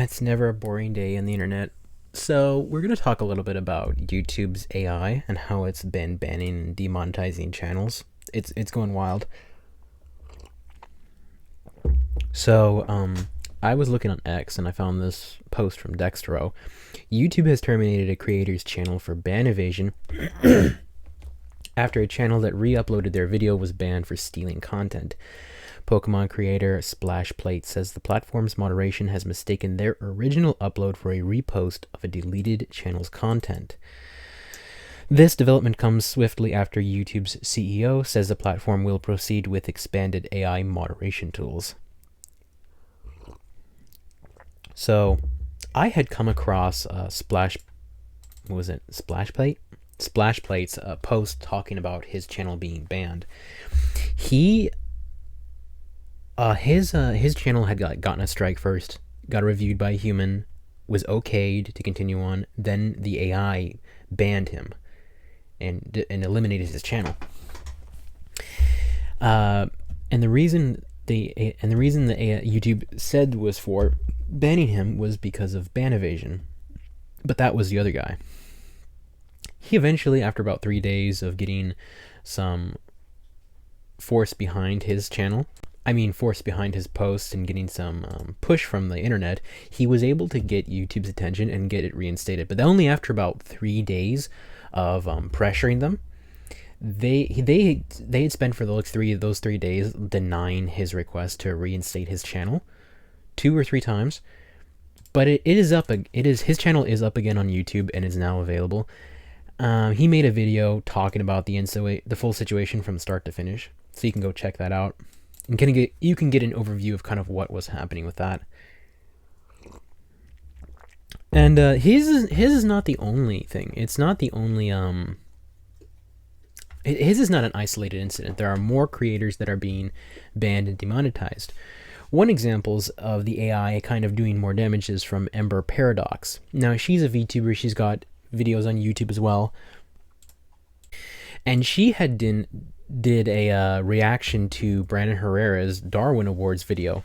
It's never a boring day on the internet. So, we're going to talk a little bit about YouTube's AI and how it's been banning and demonetizing channels. It's going wild. So, I was looking on X and I found this post from Dextro. YouTube has terminated a creator's channel for ban evasion after a channel that re-uploaded their video was banned for stealing content. Pokemon creator Splashplate says the platform's moderation has mistaken their original upload for a repost of a deleted channel's content. This development comes swiftly after YouTube's CEO says the platform will proceed with expanded AI moderation tools. So, I had come across Splashplate's post talking about his channel being banned. His channel had gotten a strike first, got reviewed by a human, was okayed to continue on. Then the AI banned him and eliminated his channel. And the reason YouTube said was for banning him was because of ban evasion, but that was the other guy. He eventually, after about 3 days of getting some force behind his posts and getting some push from the internet, he was able to get YouTube's attention and get it reinstated. But only after about 3 days of pressuring them. They had spent for those 3 days denying his request to reinstate his channel 2 or 3 times. But his channel is up again on YouTube and is now available. He made a video talking about the full situation from start to finish, so you can go check that out. And you can get an overview of kind of what was happening with that. And his is not the only thing. It's not the only his is not an isolated incident. There are more creators that are being banned and demonetized. One example of the AI kind of doing more damage is from Ember Paradox. Now, she's a VTuber. She's got videos on YouTube as well. And she did a reaction to Brandon Herrera's Darwin Awards video.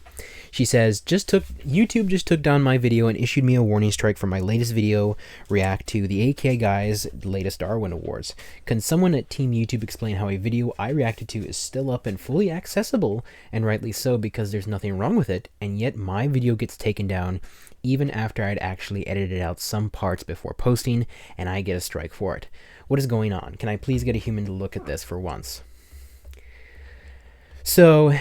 She says, YouTube just took down my video and issued me a warning strike for my latest video react to the AK Guy's latest Darwin Awards. Can someone at Team YouTube explain how a video I reacted to is still up and fully accessible, and rightly so because there's nothing wrong with it, and yet my video gets taken down even after I'd actually edited out some parts before posting, and I get a strike for it? What is going on? Can I please get a human to look at this for once? So,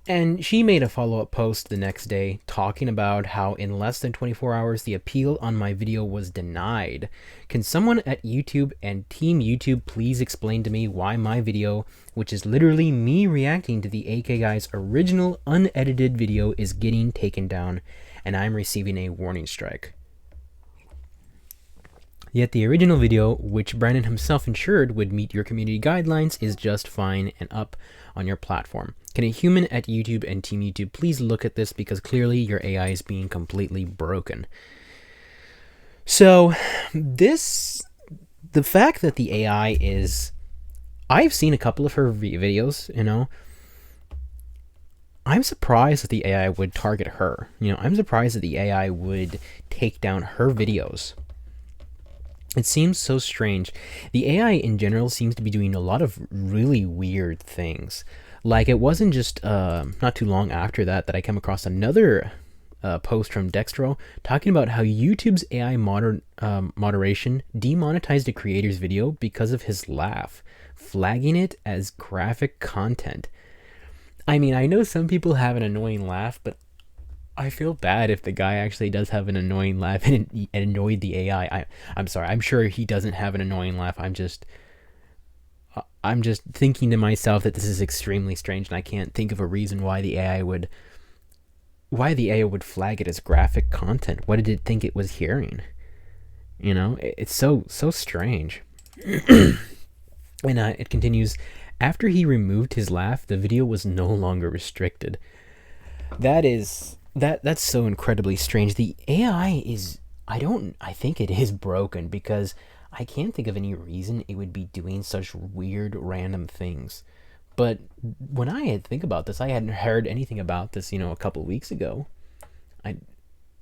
and she made a follow-up post the next day talking about how in less than 24 hours the appeal on my video was denied. Can someone at YouTube and Team YouTube please explain to me why my video, which is literally me reacting to the AK Guy's original unedited video, is getting taken down and I'm receiving a warning strike? Yet the original video, which Brandon himself ensured would meet your community guidelines, is just fine and up on your platform. Can a human at YouTube and Team YouTube please look at this, because clearly your AI is being completely broken? So, the fact that the AI is... I've seen a couple of her videos, I'm surprised that the AI would target her. I'm surprised that the AI would take down her videos. It seems so strange. The AI in general seems to be doing a lot of really weird things. Like, it wasn't just not too long after that I came across another post from Dextro talking about how YouTube's AI moderation demonetized a creator's video because of his laugh, flagging it as graphic content. I mean, I know some people have an annoying laugh, but I feel bad if the guy actually does have an annoying laugh and it annoyed the AI. I'm sorry. I'm sure he doesn't have an annoying laugh. I'm just thinking to myself that this is extremely strange, and I can't think of a reason why the AI would flag it as graphic content. What did it think it was hearing? It's so strange. And it continues. After he removed his laugh, the video was no longer restricted. That's so incredibly strange. The AI is, I think it is broken, because I can't think of any reason it would be doing such weird random things. But when I think about this, I hadn't heard anything about this, a couple weeks ago.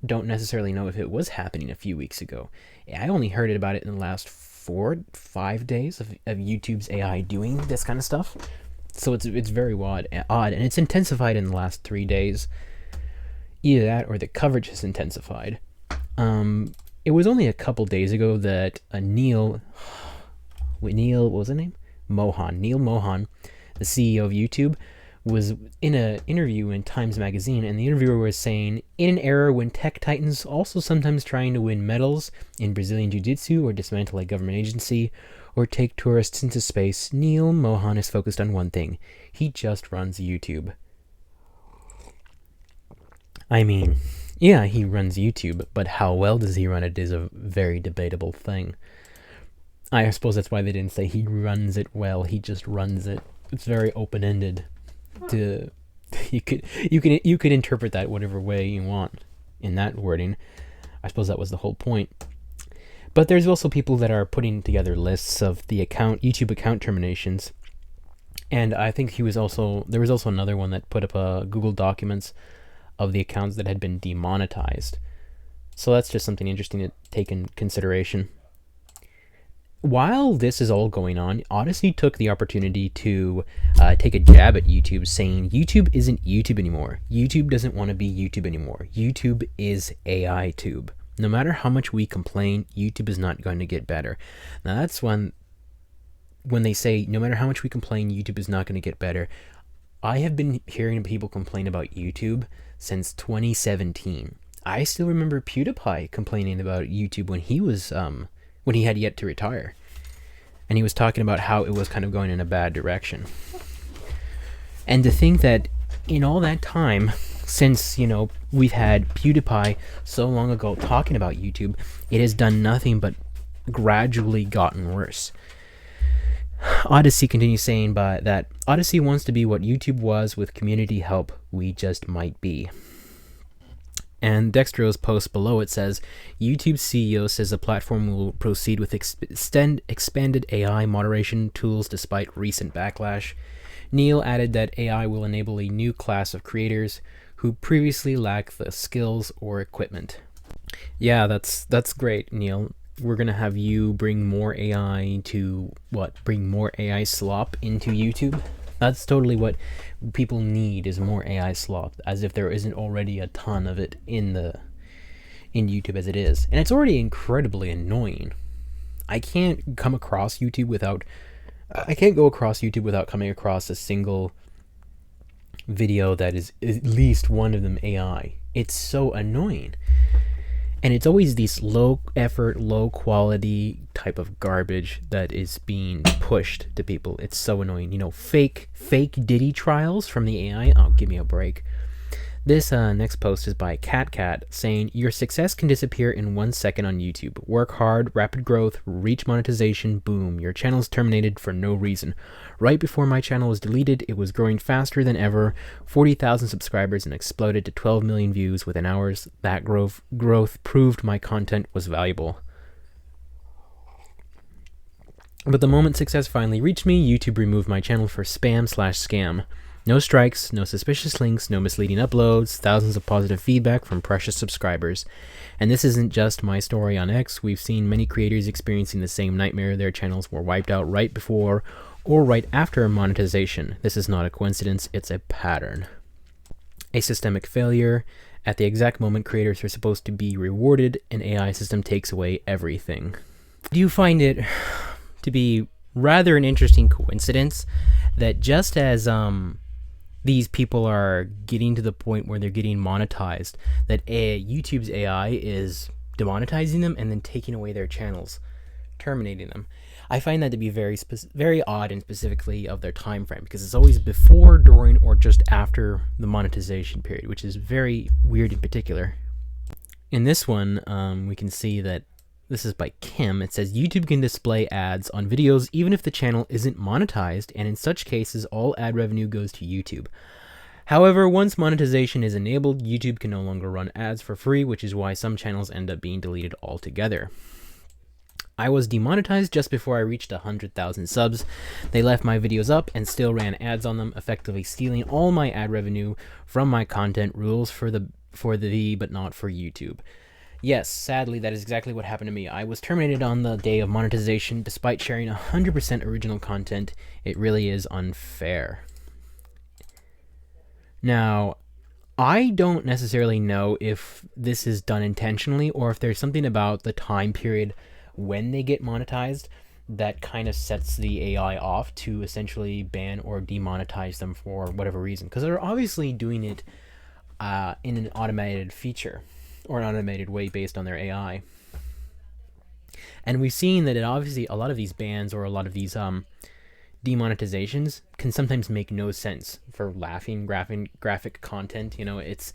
don't necessarily know if it was happening a few weeks ago. I only heard about it in the last 4-5 days of YouTube's AI doing this kind of stuff. So it's very odd, and it's intensified in the last 3 days. Either that or the coverage has intensified. It was only a couple days ago that Neil, what was his name? Neil Mohan, the CEO of YouTube, was in an interview in Times Magazine, and the interviewer was saying, in an era when tech titans also sometimes trying to win medals in Brazilian Jiu-Jitsu or dismantle a government agency or take tourists into space, Neil Mohan is focused on one thing. He just runs YouTube. I mean, yeah, he runs YouTube, but how well does he run it is a very debatable thing. I suppose that's why they didn't say he runs it well, he just runs it. It's very open-ended. You could interpret that whatever way you want in that wording. I suppose that was the whole point. But there's also people that are putting together lists of the YouTube account terminations. And I think there was also another one that put up Google Documents of the accounts that had been demonetized. So that's just something interesting to take in consideration. While this is all going on, Odyssey took the opportunity to take a jab at YouTube, saying YouTube isn't YouTube anymore. YouTube doesn't want to be YouTube anymore. YouTube is AI tube. No matter how much we complain, YouTube is not going to get better. Now that's when they say, no matter how much we complain, YouTube is not going to get better. I have been hearing people complain about YouTube since 2017. I still remember PewDiePie complaining about YouTube when he had yet to retire. And he was talking about how it was kind of going in a bad direction. And to think that in all that time, since, we've had PewDiePie so long ago talking about YouTube, it has done nothing but gradually gotten worse. Odyssey continues saying that Odyssey wants to be what YouTube was with community help. We just might be. And Dextro's post below it says, YouTube CEO says the platform will proceed with expanded AI moderation tools despite recent backlash. Neil added that AI will enable a new class of creators who previously lacked the skills or equipment. Yeah, that's great, Neil. We're going to have you bring more AI bring more AI slop into YouTube? That's totally what people need, is more AI slop, as if there isn't already a ton of it in YouTube as it is. And it's already incredibly annoying. I can't go across YouTube without coming across a single video that is at least one of them AI. It's so annoying. And it's always these low effort, low quality type of garbage that is being pushed to people. It's so annoying. Fake Diddy trials from the AI. Oh, give me a break. This next post is by CatCat saying, your success can disappear in 1 second on YouTube. Work hard, rapid growth, reach monetization, boom, your channel is terminated for no reason. Right before my channel was deleted, it was growing faster than ever, 40,000 subscribers, and exploded to 12 million views within hours. That growth proved my content was valuable. But the moment success finally reached me, YouTube removed my channel for spam/scam. No strikes, no suspicious links, no misleading uploads, thousands of positive feedback from precious subscribers. And this isn't just my story on X. We've seen many creators experiencing the same nightmare. Their channels were wiped out right before or right after monetization. This is not a coincidence, it's a pattern. A systemic failure. At the exact moment creators are supposed to be rewarded, an AI system takes away everything. Do you find it to be rather an interesting coincidence that just as these people are getting to the point where they're getting monetized, that YouTube's AI is demonetizing them and then taking away their channels, terminating them? I find that to be very odd, and specifically of their time frame, because it's always before, during, or just after the monetization period, which is very weird in particular. In this one, we can see that this is by Kim. It says YouTube can display ads on videos even if the channel isn't monetized, and in such cases, all ad revenue goes to YouTube. However, once monetization is enabled, YouTube can no longer run ads for free, which is why some channels end up being deleted altogether. I was demonetized just before I reached 100,000 subs. They left my videos up and still ran ads on them, effectively stealing all my ad revenue from my content. Rules for the for the but not for YouTube. Yes, sadly, that is exactly what happened to me. I was terminated on the day of monetization despite sharing 100% original content. It really is unfair. Now, I don't necessarily know if this is done intentionally or if there's something about the time period when they get monetized that kind of sets the AI off to essentially ban or demonetize them for whatever reason. Because they're obviously doing it in an automated feature or an automated way based on their AI. And we've seen that it obviously, a lot of these bans or a lot of these demonetizations can sometimes make no sense for laughing graphic content. You know, it's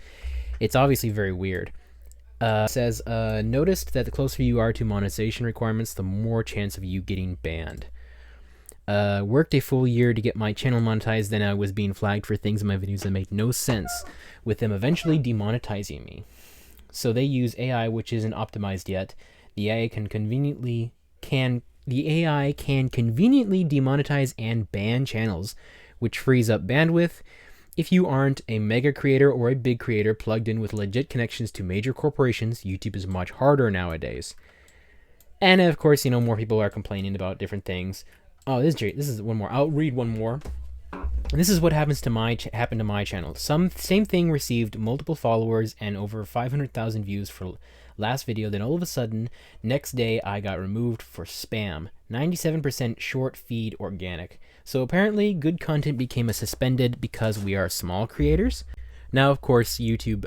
obviously very weird. Says, noticed that the closer you are to monetization requirements, the more chance of you getting banned. Worked a full year to get my channel monetized, then I was being flagged for things in my videos that made no sense, with them eventually demonetizing me. So they use AI, which isn't optimized yet. The AI can conveniently demonetize and ban channels, which frees up bandwidth. If you aren't a mega creator or a big creator plugged in with legit connections to major corporations, YouTube is much harder nowadays. And of course, you know, more people are complaining about different things. Oh, this is one more. I'll read one more. And this is what happened to my channel. Same thing, received multiple followers and over 500,000 views for last video. Then all of a sudden, next day I got removed for spam. 97% short feed organic. So apparently good content became a suspended because we are small creators. Now, of course, YouTube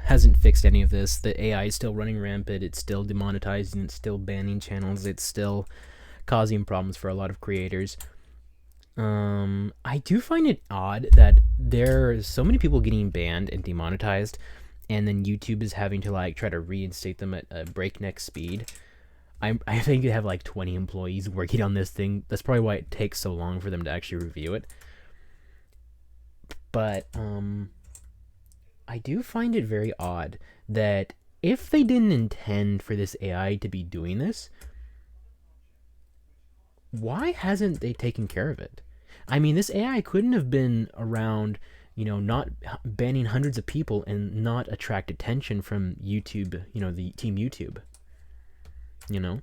hasn't fixed any of this. The AI is still running rampant. It's still demonetizing. It's still banning channels. It's still causing problems for a lot of creators. I do find it odd that there are so many people getting banned and demonetized, and then YouTube is having to like try to reinstate them at a breakneck speed. I think they have like 20 employees working on this thing. That's probably why it takes so long for them to actually review it. But I do find it very odd that if they didn't intend for this AI to be doing this, why hasn't they taken care of it? I mean, this AI couldn't have been around, you know, not banning hundreds of people and not attract attention from YouTube, you know, the team YouTube. You know,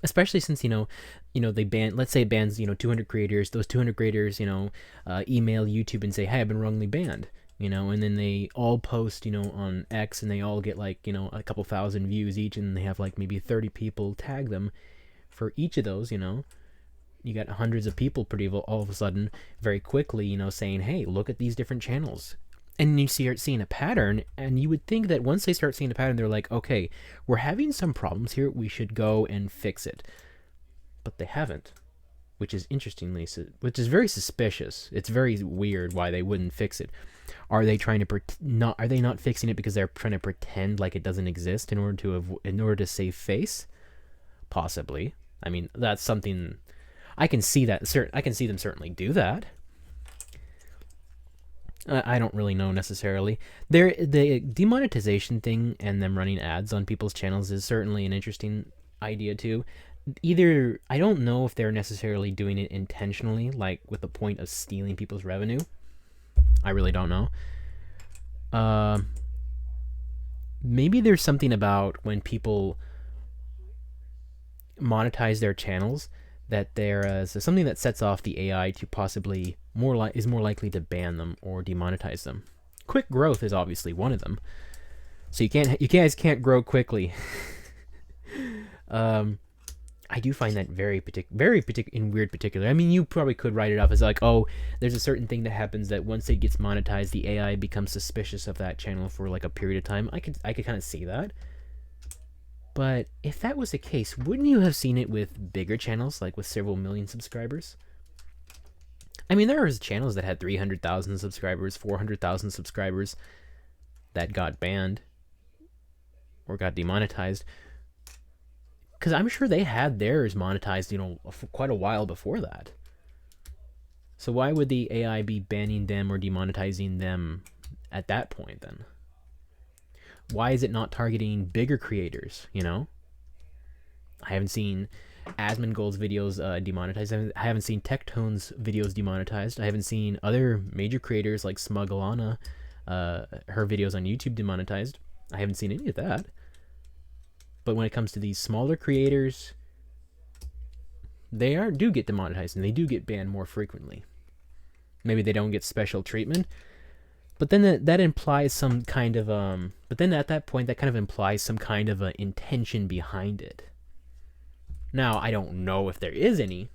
especially since you know they ban, let's say it bans 200 creators. Those 200 creators email YouTube and say, hey, I've been wrongly banned, and then they all post on X, and they all get like a couple thousand views each, and they have like maybe 30 people tag them for each of those. You got hundreds of people all of a sudden very quickly saying, hey, look at these different channels. And you start seeing a pattern, and you would think that once they start seeing a pattern, they're like, okay, we're having some problems here, we should go and fix it. But they haven't, which is very suspicious. It's very weird why they wouldn't fix it. Are they trying to are they not fixing it because they're trying to pretend like it doesn't exist in order to save face? Possibly. I mean, that's something I can see that. I can see them certainly do that. I don't really know necessarily. The demonetization thing and them running ads on people's channels is certainly an interesting idea too. I don't know if they're necessarily doing it intentionally, like with the point of stealing people's revenue. I really don't know. Maybe there's something about when people monetize their channels that there is something that sets off the AI to possibly is more likely to ban them or demonetize them. Quick growth is obviously one of them. So you guys can't grow quickly. I do find that very particular. I mean, you probably could write it off as like, oh, there's a certain thing that happens that once it gets monetized, the AI becomes suspicious of that channel for like a period of time. I could kind of see that. But if that was the case, wouldn't you have seen it with bigger channels, like with several million subscribers? I mean, there was channels that had 300,000 subscribers, 400,000 subscribers that got banned or got demonetized. Because I'm sure they had theirs monetized, for quite a while before that. So why would the AI be banning them or demonetizing them at that point then? Why is it not targeting bigger creators, I haven't seen Asmongold's videos demonetized. I haven't seen Tektone's videos demonetized. I haven't seen other major creators like Smugalana her videos on YouTube demonetized. I haven't seen any of that. But when it comes to these smaller creators, they do get demonetized and they do get banned more frequently. Maybe they don't get special treatment, but then that implies some kind of but then at that point that kind of implies some kind of an intention behind it. Now, I don't know if there is any.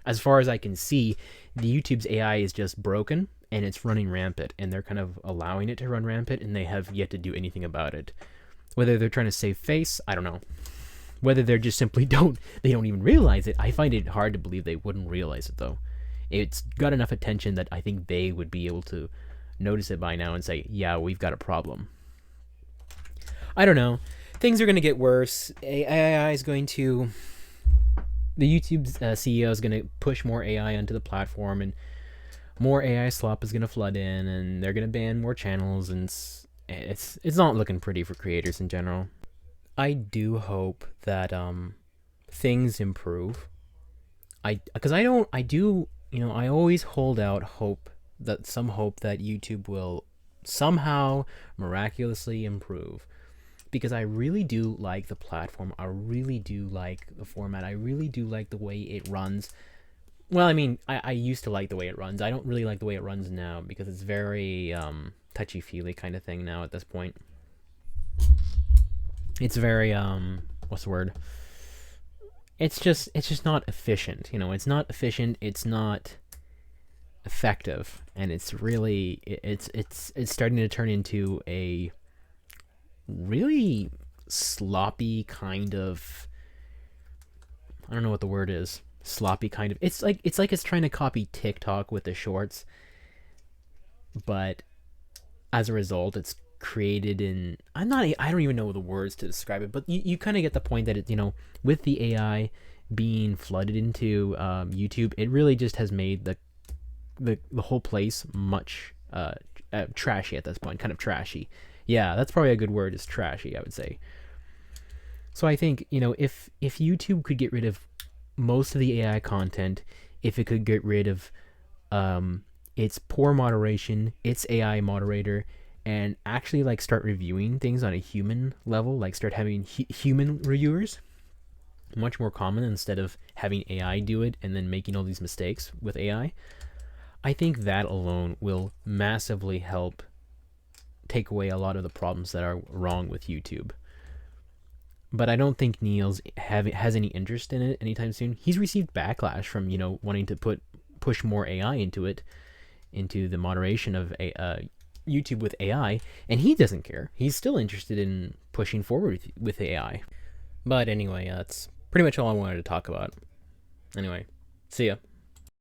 As far as I can see, the YouTube's AI is just broken and it's running rampant, and they're kind of allowing it to run rampant, and they have yet to do anything about it. Whether they're trying to save face, I don't know. Whether they're just simply don't even realize it. I find it hard to believe they wouldn't realize it, though. It's got enough attention that I think they would be able to notice it by now and say, yeah, we've got a problem. I don't know. Things are going to get worse. AI is going to... The YouTube's CEO is going to push more AI onto the platform, and more AI slop is going to flood in, and they're going to ban more channels, and it's not looking pretty for creators in general. I do hope that things improve. I always hold out hope that YouTube will somehow miraculously improve, because I really do like the platform. I really do like the format. I really do like the way it runs. Well, I mean, I used to like the way it runs. I don't really like the way it runs now, because it's very touchy-feely kind of thing now at this point. It's very what's the word? It's just not efficient. It's not efficient. It's not effective, and it's really it's starting to turn into a really sloppy kind of, I don't know what the word is. Sloppy kind of. It's like it's trying to copy TikTok with the shorts, but as a result, it's created in, I don't even know the words to describe it, but you kind of get the point that with the AI being flooded into YouTube, it really just has made the whole place much trashy at this point. Kind of trashy. Yeah, that's probably a good word, is trashy, I would say. So I think, if YouTube could get rid of most of the AI content, if it could get rid of its poor moderation, its AI moderator, and actually start reviewing things on a human level, start having human reviewers, much more common, instead of having AI do it and then making all these mistakes with AI, I think that alone will massively help take away a lot of the problems that are wrong with YouTube. But I don't think Niels has any interest in it anytime soon. He's received backlash from wanting to push more AI into the moderation of YouTube with AI, and he doesn't care. He's still interested in pushing forward with AI. But anyway, that's pretty much all I wanted to talk about. Anyway, see ya.